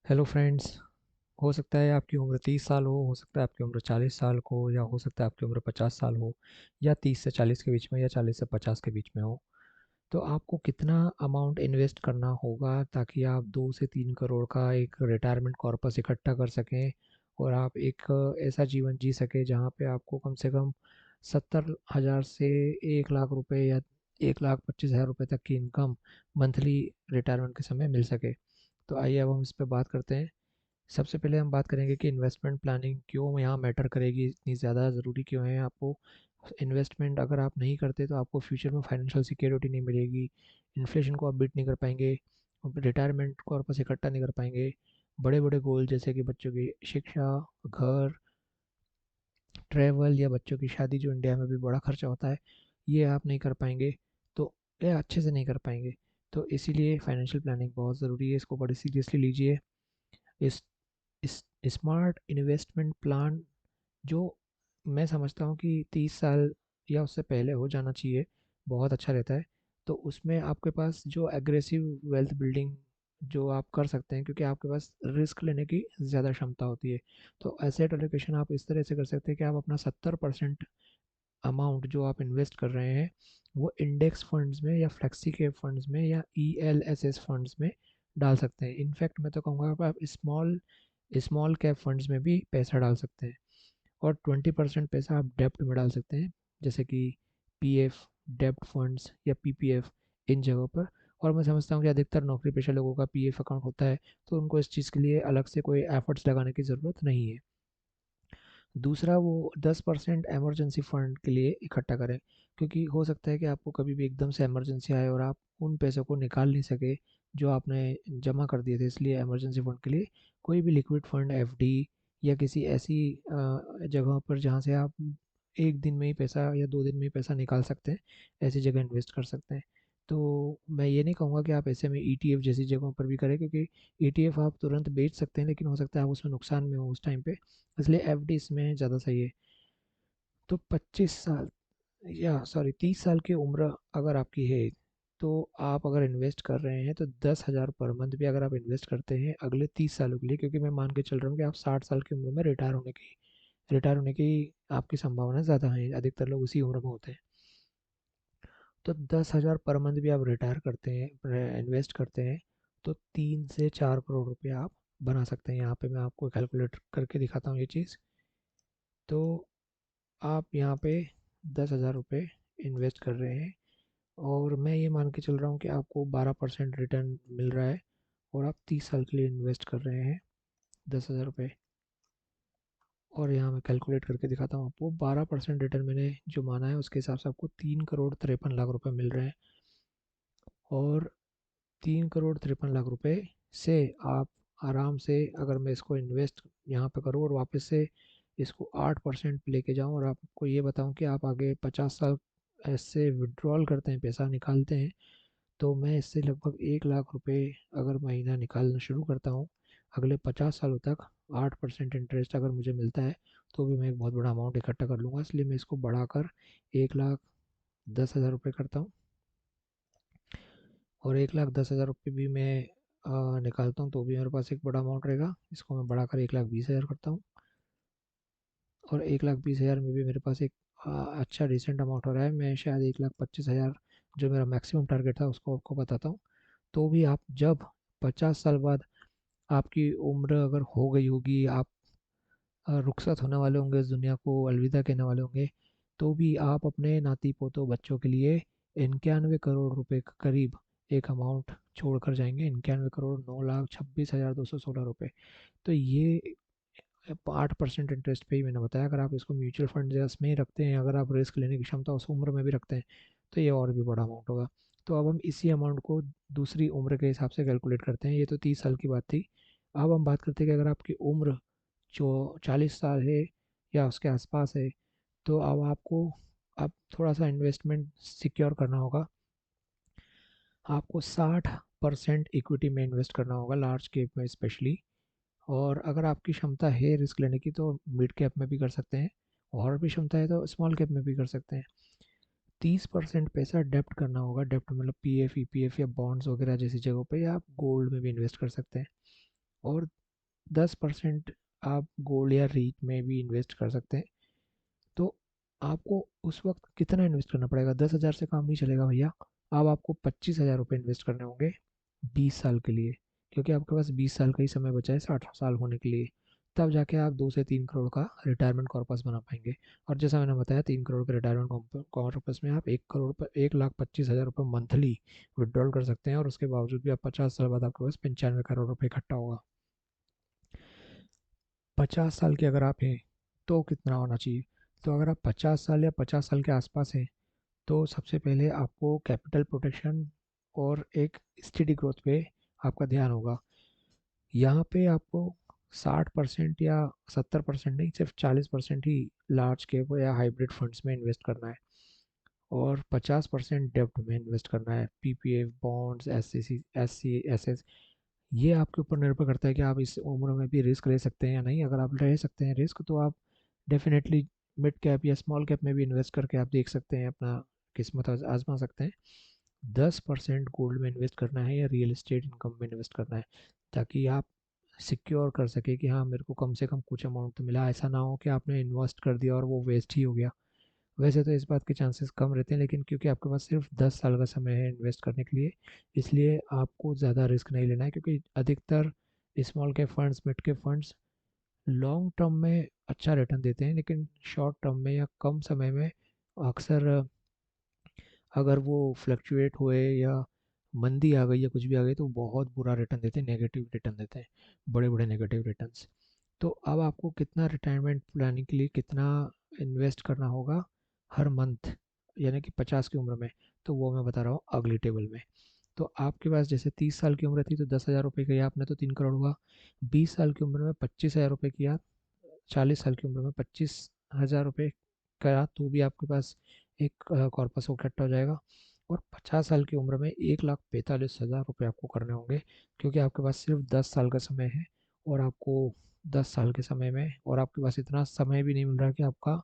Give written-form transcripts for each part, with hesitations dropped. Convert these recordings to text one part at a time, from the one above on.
Hello friends. हो सकता है आपकी उम्र 30 साल हो सकता है आपकी उम्र 40 साल को, या हो सकता है आपकी उम्र 50 साल हो, या 30 से 40 के बीच में, या 40 से 50 के बीच में हो। तो आपको कितना अमाउंट इन्वेस्ट करना होगा ताकि आप 2 से 3 करोड़ का एक रिटायरमेंट कॉर्पस इकट्ठा कर सकें, और आप एक ऐसा जीवन जी सके जहाँ पे आपको कम से कम 70,000 से 1 लाख रुपए, या 1,25,000 रुपये तक की इनकम मंथली रिटायरमेंट के समय मिल सके। तो आइए अब हम इस पर बात करते हैं। सबसे पहले हम बात करेंगे कि इन्वेस्टमेंट प्लानिंग क्यों यहाँ मैटर करेगी, इतनी ज़्यादा ज़रूरी क्यों है आपको। इन्वेस्टमेंट अगर आप नहीं करते तो आपको फ्यूचर में फाइनेंशियल सिक्योरिटी नहीं मिलेगी, इन्फ्लेशन को आप बीट नहीं कर पाएंगे, रिटायरमेंट कॉर्पस इकट्ठा नहीं कर पाएंगे, बड़े बड़े गोल जैसे कि बच्चों की शिक्षा, घर, ट्रैवल, या बच्चों की शादी जो इंडिया में भी बड़ा खर्चा होता है, ये आप नहीं कर पाएंगे। तो ये अच्छे से नहीं कर पाएंगे। तो इसीलिए फाइनेंशियल प्लानिंग बहुत ज़रूरी है, इसको बड़ी सीरियसली लीजिए। इस इस स्मार्ट इन्वेस्टमेंट प्लान जो मैं समझता हूँ कि 30 साल या उससे पहले हो जाना चाहिए, बहुत अच्छा रहता है। तो उसमें आपके पास जो एग्रेसिव वेल्थ बिल्डिंग जो आप कर सकते हैं, क्योंकि आपके पास रिस्क लेने की ज़्यादा क्षमता होती है। तो एसेट एलोकेशन आप इस तरह से कर सकते हैं कि आप अपना 70% अमाउंट जो आप इन्वेस्ट कर रहे हैं वो इंडेक्स फंड्स में, या फ्लेक्सी कैप फंड्स में, या ELSS फंड्स में डाल सकते हैं। इनफैक्ट मैं तो कहूँगा कि आप स्मॉल स्मॉल कैप फंड्स में भी पैसा डाल सकते हैं। और 20% पैसा आप डेप्ट में डाल सकते हैं, जैसे कि PF, डेप्ट फंड्स, या PPF, इन जगहों पर। और मैं समझता हूँ कि अधिकतर नौकरी पेशा लोगों का PF अकाउंट होता है, तो उनको इस चीज़ के लिए अलग से कोई एफर्ट्स लगाने की ज़रूरत नहीं है। दूसरा, वो 10% इमरजेंसी फंड के लिए इकट्ठा करें, क्योंकि हो सकता है कि आपको कभी भी एकदम से इमरजेंसी आए और आप उन पैसों को निकाल नहीं सके जो आपने जमा कर दिए थे। इसलिए इमरजेंसी फंड के लिए कोई भी लिक्विड फंड, FD, या किसी ऐसी जगह पर जहाँ से आप एक दिन में ही पैसा या 2 दिन में ही पैसा निकाल सकते हैं, ऐसी जगह इन्वेस्ट कर सकते हैं। तो मैं ये नहीं कहूँगा कि आप ऐसे में ETF जैसी जगहों पर भी करें, क्योंकि ETF आप तुरंत बेच सकते हैं, लेकिन हो सकता है आप उसमें नुकसान में हो उस टाइम पे। इसलिए FD इसमें ज़्यादा सही है। तो 25 साल, या सॉरी 30 साल की उम्र अगर आपकी है, तो आप अगर इन्वेस्ट कर रहे हैं तो 10,000 पर मंथ भी अगर आप इन्वेस्ट करते हैं अगले 30 सालों के लिए, क्योंकि मैं मान के चल रहा हूँ कि आप 60 साल की उम्र में रिटायर होने की आपकी संभावना ज़्यादा है, अधिकतर लोग उसी उम्र में होते हैं। तो 10,000 पर मंथ भी आप रिटायर करते हैं, इन्वेस्ट करते हैं, तो 3 से 4 करोड़ रुपये आप बना सकते हैं। यहाँ पे मैं आपको कैलकुलेट करके दिखाता हूँ ये चीज़। तो आप यहाँ पे 10,000 रुपये इन्वेस्ट कर रहे हैं, और मैं ये मान के चल रहा हूँ कि आपको 12% रिटर्न मिल रहा है, और आप 30 साल के लिए इन्वेस्ट कर रहे हैं 10,000 रुपये। और यहाँ मैं कैलकुलेट करके दिखाता हूँ आपको। 12% रिटर्न मैंने जो माना है उसके हिसाब से आपको 3,53,00,000 रुपये मिल रहे हैं। और 3,53,00,000 रुपये से आप आराम से, अगर मैं इसको इन्वेस्ट यहाँ पे करूँ और वापस से इसको 8% पे लेके जाऊँ, और आपको ये बताऊँ कि आप आगे 50 साल ऐसे विड्रॉल करते हैं, पैसा निकालते हैं, तो मैं इससे लगभग 1 लाख रुपए अगर महीना निकालना शुरू करता हूँ अगले 50 सालों तक, 8% इंटरेस्ट अगर मुझे मिलता है, तो भी मैं एक बहुत बड़ा अमाउंट इकट्ठा कर लूँगा। इसलिए मैं इसको बढ़ाकर 1,10,000 रुपये करता हूँ। और 1,10,000 रुपये भी मैं निकालता हूँ तो भी मेरे पास एक बड़ा अमाउंट रहेगा। इसको मैं बढ़ाकर 1,20,000 करता हूँ। और 1,20,000 में भी मेरे पास एक अच्छा डिसेंट अमाउंट हो रहा है। मैं शायद 1,25,000 जो मेरा मैक्सिमम टारगेट था उसको आपको बताता हूँ। तो भी आप जब 50 साल बाद आपकी उम्र अगर हो गई होगी, आप रुखसत होने वाले होंगे, इस दुनिया को अलविदा कहने वाले होंगे, तो भी आप अपने नाती पोतों बच्चों के लिए 91 करोड़ रुपए के करीब एक अमाउंट छोड़ कर जाएंगे। 91 करोड़ 9,26,216 रुपये। तो ये 8% इंटरेस्ट पे ही मैंने बताया। अगर आप इसको म्यूचुअल फंड जैसे में रखते हैं, अगर आप रिस्क लेने की क्षमता उस उम्र में भी रखते हैं, तो ये और भी बड़ा अमाउंट होगा। तो अब हम इसी अमाउंट को दूसरी उम्र के हिसाब से कैलकुलेट करते हैं। ये तो 30 साल की बात थी। अब हम बात करते हैं कि अगर आपकी उम्र जो 40 साल है या उसके आसपास है, तो अब थोड़ा सा इन्वेस्टमेंट सिक्योर करना होगा। आपको 60% इक्विटी में इन्वेस्ट करना होगा, लार्ज कैप में स्पेशली। और अगर आपकी क्षमता है रिस्क लेने की तो मिड कैप में भी कर सकते हैं, और भी क्षमता है तो स्मॉल कैप में भी कर सकते हैं। 30% पैसा डेप्ट करना होगा। डेप्ट मतलब PF, EPF या बॉन्ड्स वगैरह जैसी जगहों पे, या आप गोल्ड में भी इन्वेस्ट कर सकते हैं। और 10% आप गोल्ड या रीट में भी इन्वेस्ट कर सकते हैं। तो आपको उस वक्त कितना इन्वेस्ट करना पड़ेगा? 10,000 से काम नहीं चलेगा भैया। अब आपको 25,000 रुपये इन्वेस्ट करने होंगे 20 साल के लिए, क्योंकि आपके पास 20 साल का ही समय बचा है 60 साल होने के लिए। तब जाके आप 2 से 3 करोड़ का रिटायरमेंट कॉर्पस बना पाएंगे। और जैसा मैंने बताया, 3 करोड़ के रिटायरमेंट कॉर्पस में आप 1 करोड़ पर 1,25,000 रुपये मंथली विड्रॉल कर सकते हैं, और उसके बावजूद भी आप 50 साल बाद आपके पास 95 करोड़ रुपये इकट्ठा होगा। 50 साल के अगर आप हैं तो कितना होना चाहिए? तो अगर आप 50 साल या 50 साल के आसपास हैं, तो सबसे पहले आपको कैपिटल प्रोटेक्शन और एक स्टडी ग्रोथ पे आपका ध्यान होगा। यहाँ पे आपको 60% या 70% नहीं, सिर्फ 40% ही लार्ज कैप या हाइब्रिड फंड्स में इन्वेस्ट करना है, और 50% डेब्ट में इन्वेस्ट करना है, PPF, bonds, S C S S. ये आपके ऊपर निर्भर करता है कि आप इस उम्र में भी रिस्क ले सकते हैं या नहीं। अगर आप ले सकते हैं रिस्क, तो आप डेफिनेटली मिड कैप या स्मॉल कैप में भी इन्वेस्ट करके आप देख सकते हैं, अपना किस्मत आजमा सकते हैं। 10% गोल्ड में इन्वेस्ट करना है या रियल एस्टेट इनकम में इन्वेस्ट करना है, ताकि आप सिक्योर कर सके कि हाँ, मेरे को कम से कम कुछ अमाउंट तो मिला। ऐसा ना हो कि आपने इन्वेस्ट कर दिया और वो वेस्ट ही हो गया। वैसे तो इस बात के चांसेस कम रहते हैं, लेकिन क्योंकि आपके पास सिर्फ 10 साल का समय है इन्वेस्ट करने के लिए, इसलिए आपको ज़्यादा रिस्क नहीं लेना है। क्योंकि अधिकतर small cap funds, mid cap funds long term में अच्छा रिटर्न देते हैं, लेकिन शॉर्ट टर्म में या कम समय में अक्सर अगर वो फ्लक्चुएट हुए या मंदी आ गई या कुछ भी आ गई, तो बहुत बुरा रिटर्न देते हैं, नेगेटिव रिटर्न देते हैं, बड़े बड़े नेगेटिव रिटर्न्स। तो अब आपको कितना रिटायरमेंट प्लानिंग के लिए कितना इन्वेस्ट करना होगा हर मंथ, यानी कि 50 की उम्र में, तो वो मैं बता रहा हूँ अगली टेबल में। तो आपके पास जैसे 30 साल की उम्र थी तो 10,000 रुपये किया आपने, तो 3 करोड़ हुआ। 20 साल की उम्र में 25,000 रुपये किया, 40 साल की उम्र में 25,000 रुपये करा, तो भी आपके पास एक कॉर्पस वो इकट्ठा हो जाएगा। और 50 साल की उम्र में 1,45,000 रुपये आपको करने होंगे, क्योंकि आपके पास सिर्फ 10 साल का समय है। और आपको 10 साल के समय में, और आपके पास इतना समय भी नहीं मिल रहा कि आपका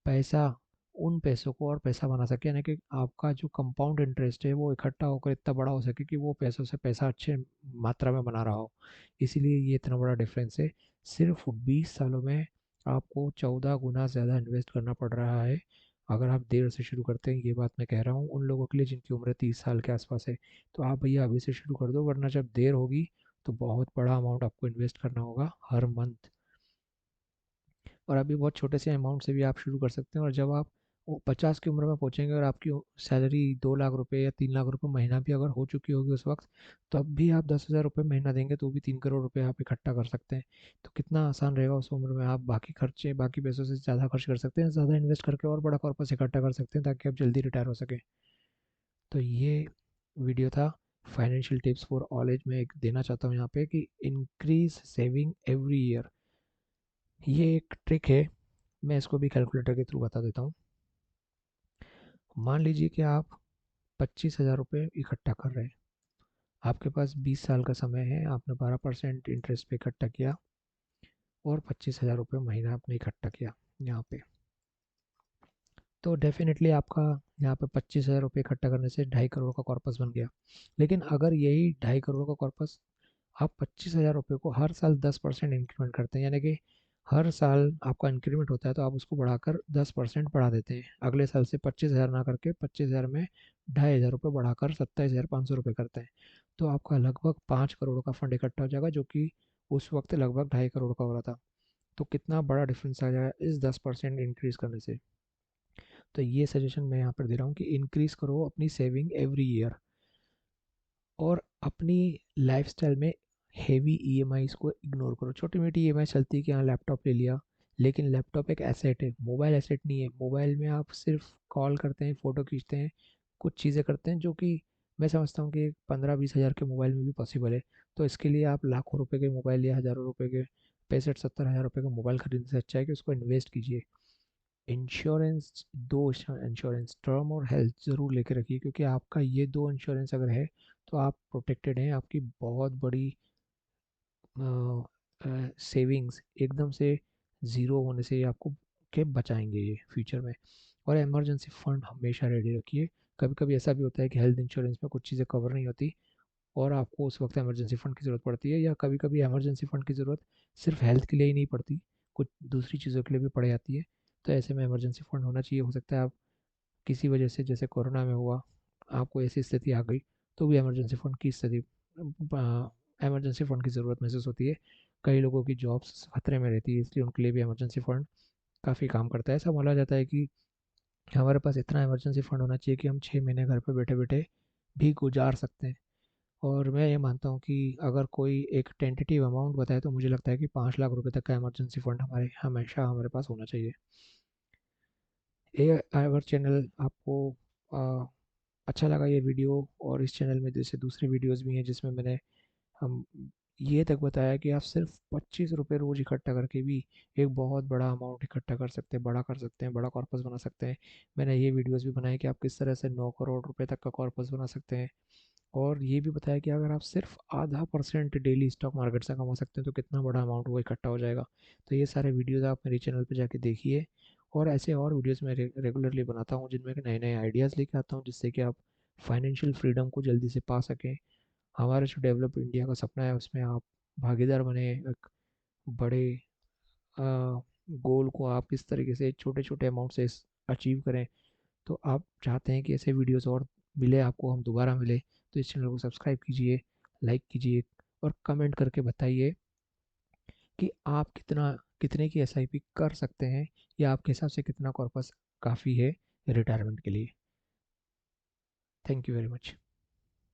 पैसा, उन पैसों को और पैसा बना सके, यानी कि आपका जो कंपाउंड इंटरेस्ट है वो इकट्ठा होकर इतना बड़ा हो सके कि वो पैसों से पैसा अच्छे मात्रा में बना रहा हो। इसीलिए ये इतना बड़ा डिफरेंस है। सिर्फ 20 सालों में आपको 14 गुना ज़्यादा इन्वेस्ट करना पड़ रहा है अगर आप देर से शुरू करते हैं। ये बात मैं कह रहा हूँ उन लोगों के लिए जिनकी उम्र 30 साल के आसपास है। तो आप भैया अभी से शुरू कर दो, वरना जब देर होगी तो बहुत बड़ा अमाउंट आपको इन्वेस्ट करना होगा हर मंथ। और अभी बहुत छोटे से अमाउंट से भी आप शुरू कर सकते हैं, और जब आप वो 50 की उम्र में पहुंचेंगे और आपकी सैलरी 2 लाख रुपए या 3 लाख रुपए महीना भी अगर हो चुकी होगी उस वक्त, तब भी आप 10,000 रुपये महीना देंगे तो भी 3 करोड़ रुपये आप इकट्ठा कर सकते हैं। तो कितना आसान रहेगा उस उम्र में। आप बाकी खर्चे, बाकी पैसों से ज़्यादा खर्च कर सकते हैं, ज़्यादा इन्वेस्ट करके और बड़ा कॉर्पस इकट्ठा कर सकते हैं, ताकि आप जल्दी रिटायर हो सकें। तो ये वीडियो था financial tips for all age में। एक देना चाहता हूँ यहाँ पे कि इंक्रीज सेविंग एवरी ईयर। ये एक ट्रिक है, मैं इसको भी कैलकुलेटर के थ्रू बता देता हूँ। मान लीजिए कि आप 25,000 रुपये इकट्ठा कर रहे हैं, आपके पास 20 साल का समय है, आपने 12% इंटरेस्ट पे इकट्ठा किया, और 25,000 रुपये महीना आपने इकट्ठा किया यहाँ पे। तो डेफिनेटली आपका यहाँ पे 25,000 रुपये इकट्ठा करने से 2.5 करोड़ का कॉर्पस बन गया। लेकिन अगर यही 2.5 करोड़ का कॉर्पस आप 25,000 रुपये को हर साल 10% इंक्रीमेंट करते हैं, यानी कि हर साल आपका इंक्रीमेंट होता है, तो आप उसको बढ़ाकर 10% बढ़ा देते हैं। अगले साल से 25,000 ना करके 25,000 में 2,500 रुपये बढ़ाकर 27,500 रुपये करते हैं, तो आपका लगभग 5 करोड़ का फंड इकट्ठा हो जाएगा, जो कि उस वक्त लगभग 2.5 करोड़ का हो रहा था। तो कितना बड़ा डिफरेंस आ जाएगा इस 10% इंक्रीज करने से। तो ये सजेशन मैं यहाँ पर दे रहा हूँ कि इंक्रीज करो अपनी सेविंग एवरी ईयर, और अपनी लाइफस्टाइल में हेवी ईएमआईज़ को इग्नोर करो। छोटी मोटी ईएमआई चलती है कि हाँ लैपटॉप ले लिया, लेकिन लैपटॉप एक एसेट है, मोबाइल एसेट नहीं है। मोबाइल में आप सिर्फ कॉल करते हैं, फ़ोटो खींचते हैं, कुछ चीज़ें करते हैं, जो कि मैं समझता हूँ कि 15-20 हज़ार के मोबाइल में भी पॉसिबल है। तो इसके लिए आप लाखों रुपए के मोबाइल या हज़ारों रुपए के, 65-70 हज़ार रुपए का मोबाइल खरीदने से अच्छा है कि उसको इन्वेस्ट कीजिए। इंश्योरेंस, दो इंश्योरेंस, टर्म और हेल्थ ज़रूर लेके रखिए, क्योंकि आपका ये दो इंश्योरेंस अगर है तो आप प्रोटेक्टेड हैं। आपकी बहुत बड़ी सेविंग्स एकदम से ज़ीरो होने से आपको के बचाएंगे ये फ्यूचर में। और इमरजेंसी फंड हमेशा रेडी रखिए। कभी कभी ऐसा भी होता है कि हेल्थ इंश्योरेंस में कुछ चीज़ें कवर नहीं होती, और आपको उस वक्त इमरजेंसी फ़ंड की ज़रूरत पड़ती है, या कभी कभी इमरजेंसी फ़ंड की ज़रूरत सिर्फ हेल्थ के लिए ही नहीं पड़ती, कुछ दूसरी चीज़ों के लिए भी पड़ जाती है। तो ऐसे में इमरजेंसी फ़ंड होना चाहिए। हो सकता है आप किसी वजह से, जैसे कोरोना में हुआ, आपको ऐसी स्थिति आ गई, तो भी इमरजेंसी फ़ंड की स्थिति इमरजेंसी फ़ंड की ज़रूरत महसूस होती है। कई लोगों की जॉब्स खतरे में रहती है, इसलिए उनके लिए भी इमरजेंसी फ़ंड काफ़ी काम करता है। ऐसा बोला जाता है कि हमारे पास इतना इमरजेंसी फ़ंड होना चाहिए कि हम 6 महीने घर पे बैठे बैठे भी गुजार सकते हैं। और मैं ये मानता हूँ कि अगर कोई एक टेंटेटिव अमाउंट बताए, तो मुझे लगता है कि 5 लाख रुपए तक का इमरजेंसी फ़ंड हमेशा हमारे पास होना चाहिए। ये अगर चैनल आपको अ, अच्छा लगा ये वीडियो, और इस चैनल में जैसे दूसरी वीडियोस भी हैं जिसमें मैंने हम ये तक बताया कि आप सिर्फ 25 रुपये रोज़ इकट्ठा करके भी एक बहुत बड़ा अमाउंट इकट्ठा कर सकते हैं, बड़ा कर सकते हैं, बड़ा कॉर्पस बना सकते हैं। मैंने ये वीडियोस भी बनाए कि आप किस तरह से 9 करोड़ रुपए तक का कॉर्पस बना सकते हैं। और ये भी बताया कि अगर आप सिर्फ ½ % डेली स्टॉक मार्केट से कमा सकते हैं, तो कितना बड़ा अमाउंट वो इकट्ठा हो जाएगा। तो ये सारे वीडियोस आप मेरे चैनल पे जाके देखिए। और ऐसे और वीडियोस मैं रेगुलरली बनाता हूँ, जिनमें नए नए आइडियाज़ लेके आता हूँ, जिससे कि आप फाइनेंशियल फ्रीडम को जल्दी से पा सकें। हमारा जो डेवलप इंडिया का सपना है, उसमें आप भागीदार बने। एक बड़े गोल को आप किस तरीके से छोटे छोटे अमाउंट से अचीव करें। तो आप चाहते हैं कि ऐसे वीडियोस और मिले आपको, हम दोबारा मिले, तो इस चैनल को सब्सक्राइब कीजिए, लाइक कीजिए, और कमेंट करके बताइए कि आप कितने की एसआईपी कर सकते हैं, या आपके हिसाब से कितना कॉर्पस काफ़ी है रिटायरमेंट के लिए। Thank you very much.